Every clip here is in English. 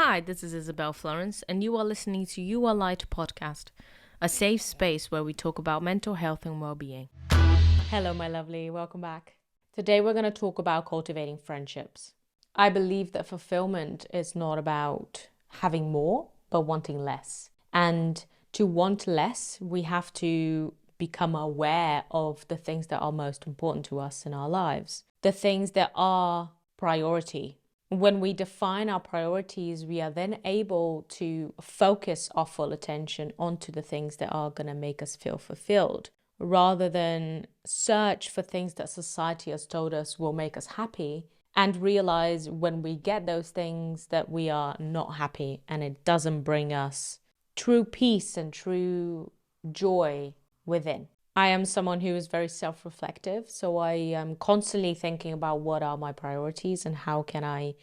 Hi, this is Isabel Florence, and you are listening to You Are Light podcast, a safe space where we talk about mental health and well-being. Hello, my lovely. Welcome back. Today, we're going to talk about cultivating friendships. I believe that fulfillment is not about having more, but wanting less. And to want less, we have to become aware of the things that are most important to us in our lives, the things that are priority. When we define our priorities, we are then able to focus our full attention onto the things that are going to make us feel fulfilled, rather than search for things that society has told us will make us happy and realize when we get those things that we are not happy and it doesn't bring us true peace and true joy within. I am someone who is very self-reflective, so I am constantly thinking about what are my priorities and how can I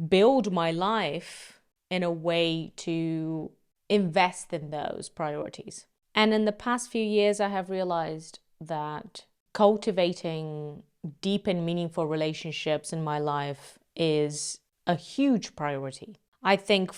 build my life in a way to invest in those priorities. And in the past few years, I have realized that cultivating deep and meaningful relationships in my life is a huge priority. I think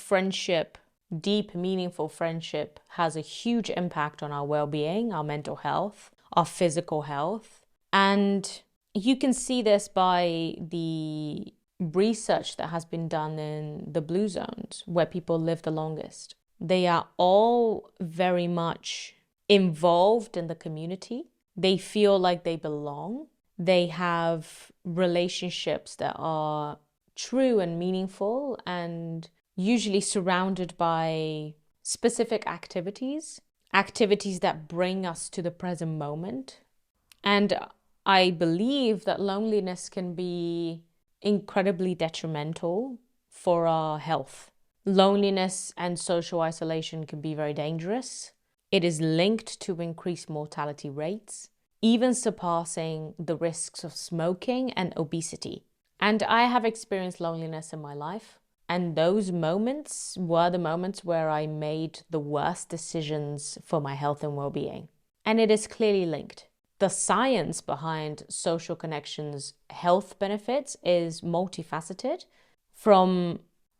deep, meaningful friendship has a huge impact on our well-being, our mental health, our physical health. And you can see this by the research that has been done in the blue zones where people live the longest. They are all very much involved in the community. They feel like they belong. They have relationships that are true and meaningful and usually surrounded by specific activities that bring us to the present moment. And I believe that loneliness can be incredibly detrimental for our health. Loneliness and social isolation can be very dangerous. It is linked to increased mortality rates, even surpassing the risks of smoking and obesity. And I have experienced loneliness in my life. And those moments were the moments where I made the worst decisions for my health and well-being. And it is clearly linked. The science behind social connections' health benefits is multifaceted, from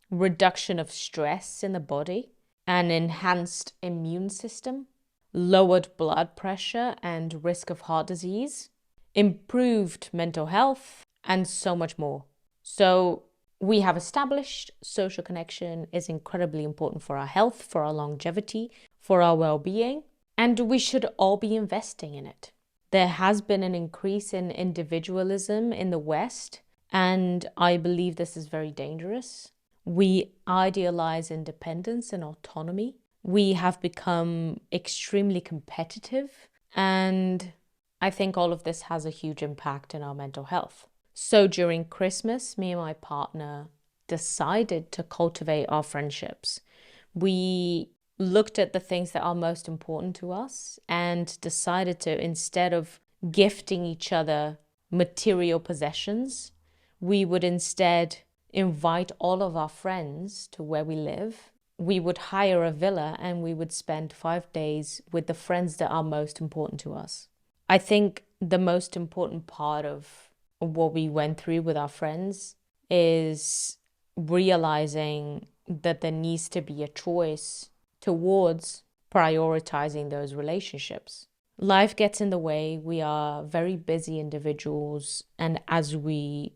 reduction of stress in the body, an enhanced immune system, lowered blood pressure and risk of heart disease, improved mental health, and so much more. So we have established social connection is incredibly important for our health, for our longevity, for our well-being, and we should all be investing in it. There has been an increase in individualism in the West, and I believe this is very dangerous. We idealize independence and autonomy. We have become extremely competitive, and I think all of this has a huge impact in our mental health. So during Christmas, me and my partner decided to cultivate our friendships. We looked at the things that are most important to us and decided to, instead of gifting each other material possessions, we would instead invite all of our friends to where we live. We would hire a villa and we would spend 5 days with the friends that are most important to us. I think the most important part of what we went through with our friends is realizing that there needs to be a choice towards prioritizing those relationships. Life gets in the way. We are very busy individuals, and as we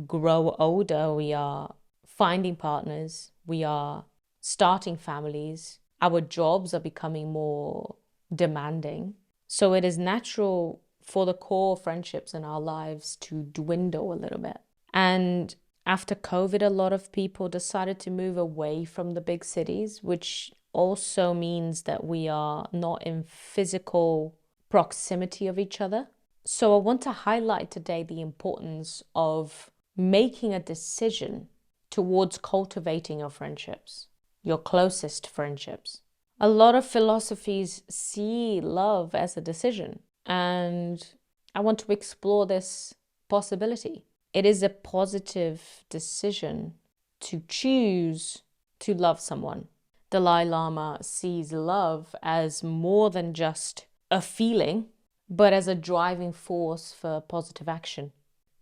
grow older, we are finding partners, we are starting families, our jobs are becoming more demanding. So it is natural for the core friendships in our lives to dwindle a little bit. And after COVID, a lot of people decided to move away from the big cities, which also means that we are not in physical proximity of each other. So I want to highlight today the importance of making a decision towards cultivating your friendships, your closest friendships. A lot of philosophies see love as a decision, and I want to explore this possibility. It is a positive decision to choose to love someone. Dalai Lama sees love as more than just a feeling, but as a driving force for positive action.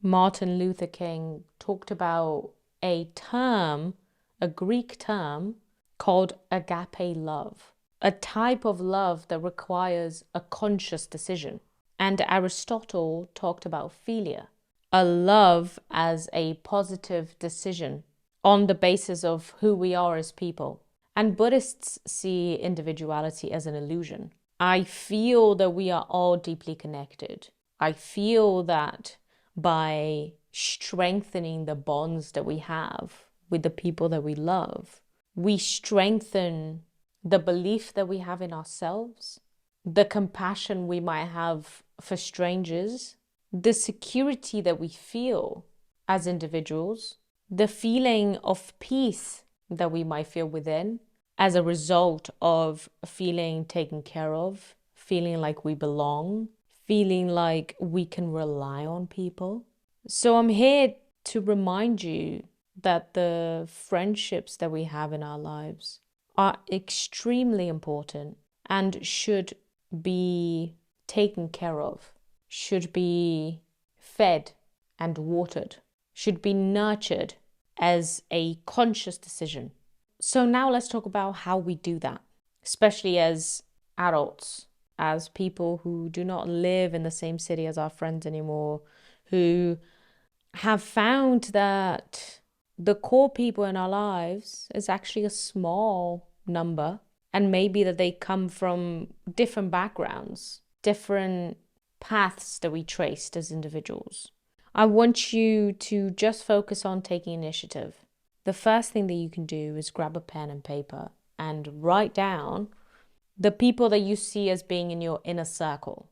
Martin Luther King talked about a term a Greek term called agape love, a type of love that requires a conscious decision. And Aristotle talked about philia, a love as a positive decision on the basis of who we are as people. And Buddhists see individuality as an illusion. I feel that we are all deeply connected. I feel that by strengthening the bonds that we have with the people that we love, we strengthen the belief that we have in ourselves, the compassion we might have for strangers, the security that we feel as individuals, the feeling of peace that we might feel within as a result of feeling taken care of, feeling like we belong, feeling like we can rely on people. So I'm here to remind you that the friendships that we have in our lives are extremely important and should be taken care of, should be fed and watered, should be nurtured as a conscious decision. So now let's talk about how we do that, especially as adults, as people who do not live in the same city as our friends anymore, who have found that the core people in our lives is actually a small number, and maybe that they come from different backgrounds, different paths that we traced as individuals. I want you to just focus on taking initiative. The first thing that you can do is grab a pen and paper and write down the people that you see as being in your inner circle,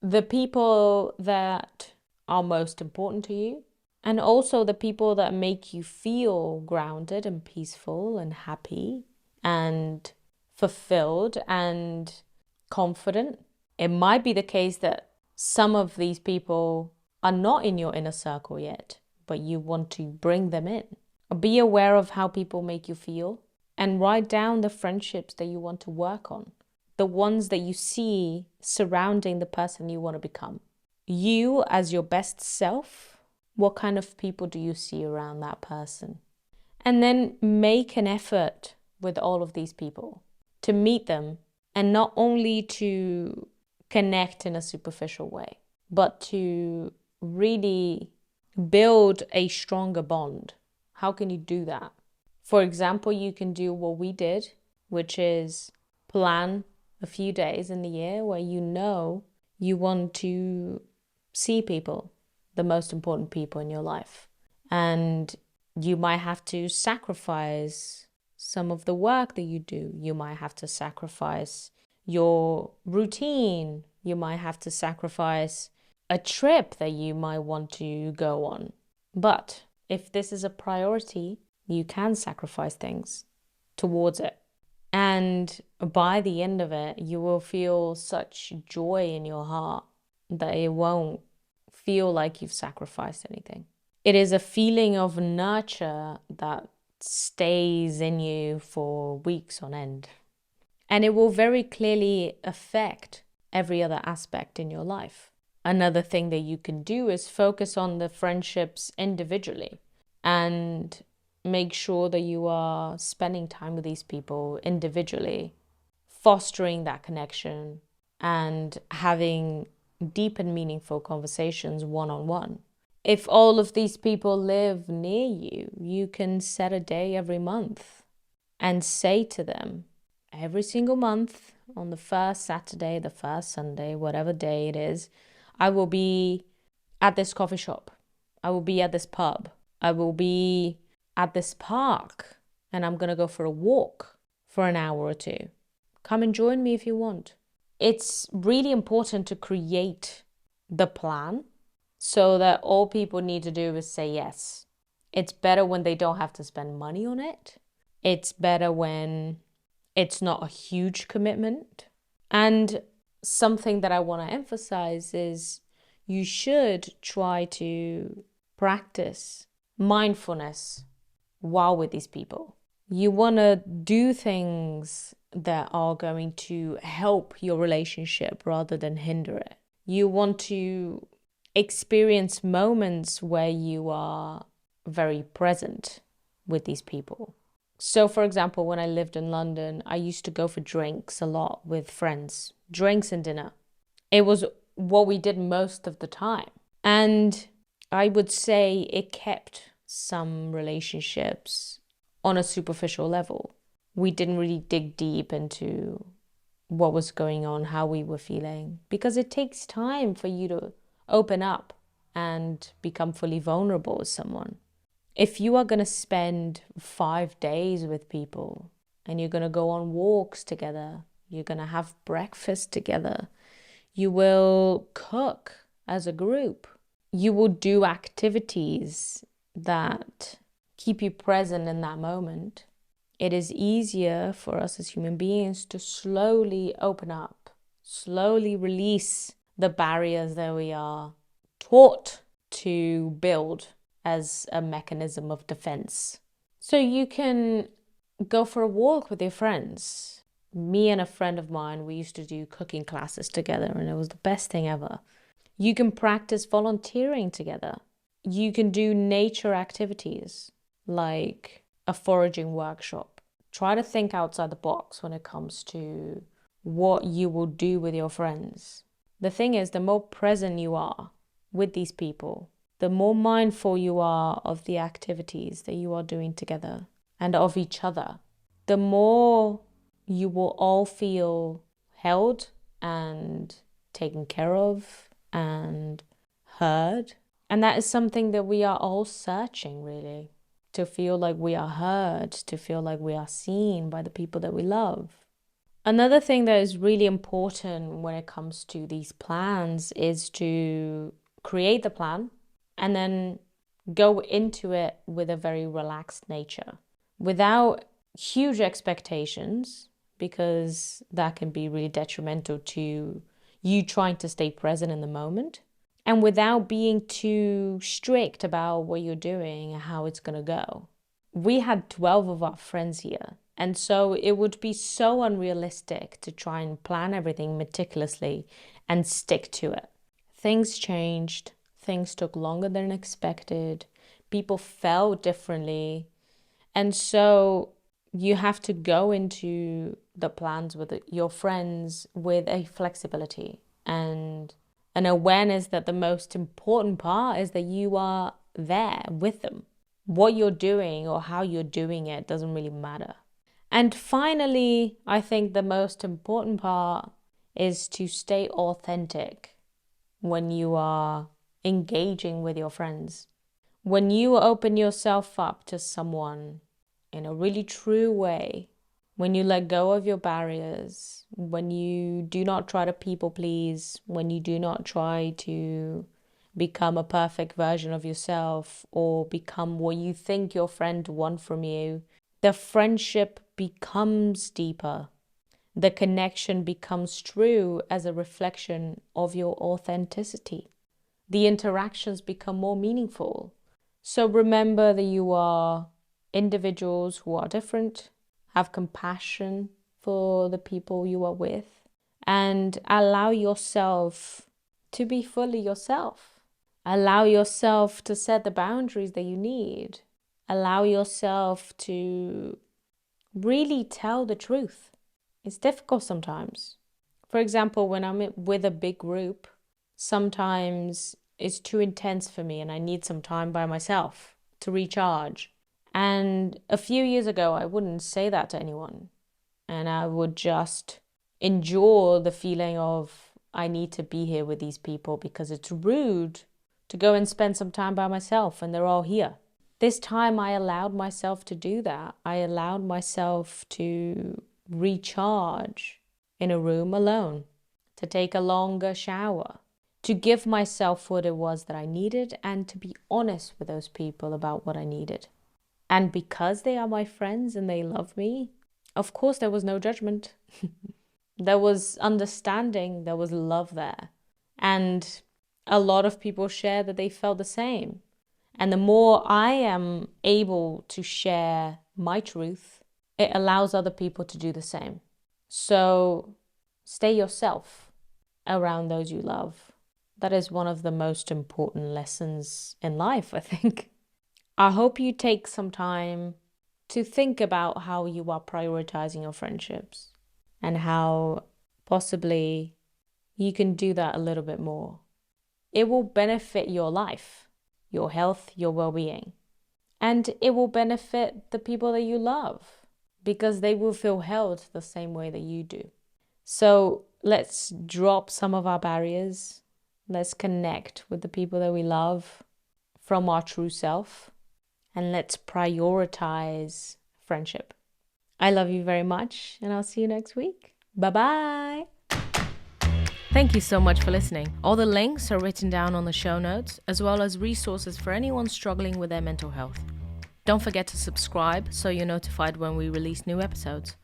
the people that are most important to you, and also the people that make you feel grounded and peaceful and happy and fulfilled and confident. It might be the case that some of these people are not in your inner circle yet, but you want to bring them in. Be aware of how people make you feel and write down the friendships that you want to work on, the ones that you see surrounding the person you want to become. You as your best self, what kind of people do you see around that person? And then make an effort with all of these people to meet them, and not only to connect in a superficial way, but to really build a stronger bond. How can you do that? For example, you can do what we did, which is plan a few days in the year where you want to see people, the most important people in your life. And you might have to sacrifice some of the work that you do. You might have to sacrifice your routine. You might have to sacrifice a trip that you might want to go on. But if this is a priority, you can sacrifice things towards it. And by the end of it, you will feel such joy in your heart that it won't feel like you've sacrificed anything. It is a feeling of nurture that stays in you for weeks on end. And it will very clearly affect every other aspect in your life. Another thing that you can do is focus on the friendships individually and make sure that you are spending time with these people individually, fostering that connection and having deep and meaningful conversations one-on-one. If all of these people live near you, you can set a day every month and say to them, every single month on the first Saturday, the first Sunday, whatever day it is, I will be at this coffee shop. I will be at this pub. I will be at this park, and I'm going to go for a walk for an hour or two. Come and join me if you want. It's really important to create the plan so that all people need to do is say yes. It's better when they don't have to spend money on it. It's better when it's not a huge commitment. And something that I want to emphasize is you should try to practice mindfulness while with these people. You want to do things that are going to help your relationship rather than hinder it. You want to experience moments where you are very present with these people. So, for example, when I lived in London, I used to go for drinks a lot with friends, drinks and dinner. It was what we did most of the time. And I would say it kept some relationships on a superficial level. We didn't really dig deep into what was going on, how we were feeling, because it takes time for you to open up and become fully vulnerable with someone. If you are going to spend 5 days with people and you're going to go on walks together, you're going to have breakfast together, you will cook as a group, you will do activities that keep you present in that moment. It is easier for us as human beings to slowly open up, slowly release the barriers that we are taught to build as a mechanism of defense. So you can go for a walk with your friends. Me and a friend of mine, we used to do cooking classes together, and it was the best thing ever. You can practice volunteering together. You can do nature activities like a foraging workshop. Try to think outside the box when it comes to what you will do with your friends. The thing is, the more present you are with these people, the more mindful you are of the activities that you are doing together and of each other, the more you will all feel held and taken care of and heard. And that is something that we are all searching, really, to feel like we are heard, to feel like we are seen by the people that we love. Another thing that is really important when it comes to these plans is to create the plan and then go into it with a very relaxed nature without huge expectations, because that can be really detrimental to you trying to stay present in the moment, and without being too strict about what you're doing and how it's going to go. We had 12 of our friends here, and so it would be so unrealistic to try and plan everything meticulously and stick to it. Things changed, things took longer than expected, people felt differently, and so you have to go into the plans with your friends with a flexibility and an awareness that the most important part is that you are there with them. What you're doing or how you're doing it doesn't really matter. And finally, I think the most important part is to stay authentic when you are engaging with your friends. When you open yourself up to someone in a really true way, when you let go of your barriers, when you do not try to people please, when you do not try to become a perfect version of yourself or become what you think your friend wants from you, the friendship becomes deeper. The connection becomes true as a reflection of your authenticity. The interactions become more meaningful. So remember that you are individuals who are different, have compassion for the people you are with, and allow yourself to be fully yourself. Allow yourself to set the boundaries that you need. Allow yourself to really tell the truth. It's difficult sometimes. For example, when I'm with a big group, sometimes it's too intense for me and I need some time by myself to recharge. And a few years ago, I wouldn't say that to anyone. And I would just endure the feeling of I need to be here with these people because it's rude to go and spend some time by myself and they're all here. This time I allowed myself to do that. I allowed myself to recharge in a room alone, to take a longer shower, to give myself what it was that I needed and to be honest with those people about what I needed. And because they are my friends and they love me, of course there was no judgment. There was understanding, there was love there. And a lot of people share that they felt the same. And the more I am able to share my truth, it allows other people to do the same. So stay yourself around those you love. That is one of the most important lessons in life, I think. I hope you take some time to think about how you are prioritizing your friendships and how possibly you can do that a little bit more. It will benefit your life, your health, your well-being. And it will benefit the people that you love because they will feel held the same way that you do. So let's drop some of our barriers. Let's connect with the people that we love from our true self. And let's prioritize friendship. I love you very much, and I'll see you next week. Bye-bye. Thank you so much for listening. All the links are written down on the show notes, as well as resources for anyone struggling with their mental health. Don't forget to subscribe so you're notified when we release new episodes.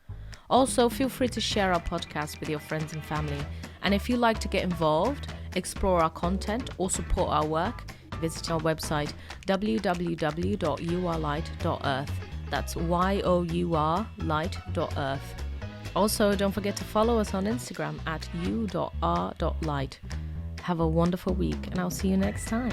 Also, feel free to share our podcast with your friends and family. And if you'd like to get involved, explore our content, or support our work, visit our website www.yourlight.earth. That's YOUR-light.earth. Also, don't forget to follow us on Instagram at u.r.light. Have a wonderful week, and I'll see you next time.